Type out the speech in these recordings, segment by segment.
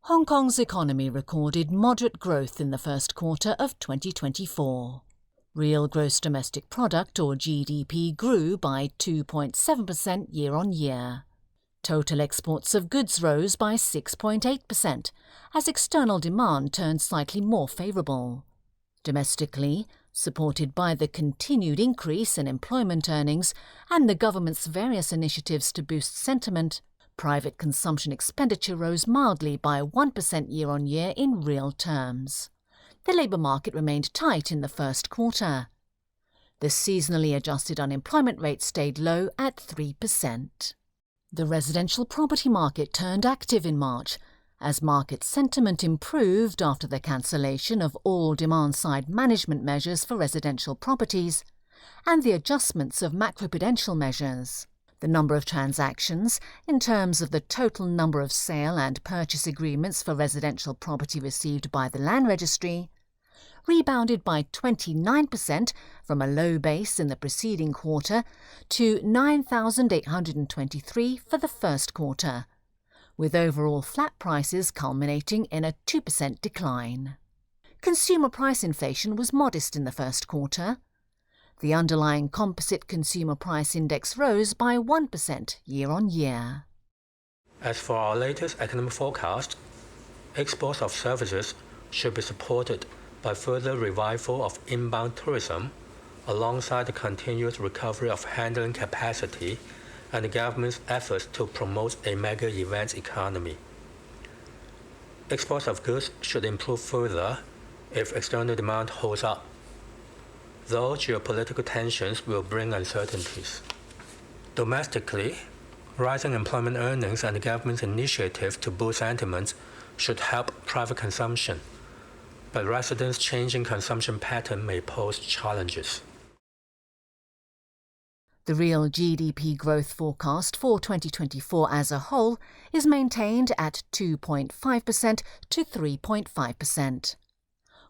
Hong Kong's economy recorded moderate growth in the first quarter of 2024. Real gross domestic product, or GDP, grew by 2.7% year-on-year. Total exports of goods rose by 6.8% as external demand turned slightly more favourable. Domestically, supported by the continued increase in employment earnings and the government's various initiatives to boost sentiment, private consumption expenditure rose mildly by 1% year-on-year in real terms. The labour market remained tight in the first quarter. The seasonally adjusted unemployment rate stayed low at 3%. The residential property market turned active in March, as market sentiment improved after the cancellation of all demand-side management measures for residential properties and the adjustments of macroprudential measures. The number of transactions, in terms of the total number of sale and purchase agreements for residential property received by the Land Registry, rebounded by 29% from a low base in the preceding quarter to 9,823 for the first quarter, with overall flat prices culminating in a 2% decline. Consumer price inflation was modest in the first quarter. The underlying composite consumer price index rose by 1% year-on-year. As for our latest economic forecast, exports of services should be supported by further revival of inbound tourism, alongside the continuous recovery of handling capacity and the government's efforts to promote a mega events economy. Exports of goods should improve further if external demand holds up, though geopolitical tensions will bring uncertainties. Domestically, rising employment earnings and the government's initiative to boost sentiment should help private consumption, but residents' changing consumption pattern may pose challenges. The real GDP growth forecast for 2024 as a whole is maintained at 2.5% to 3.5%.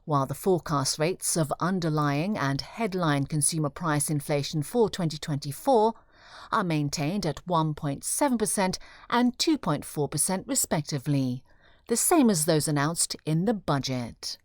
While the forecast rates of underlying and headline consumer price inflation for 2024 are maintained at 1.7% and 2.4% respectively, the same as those announced in the budget.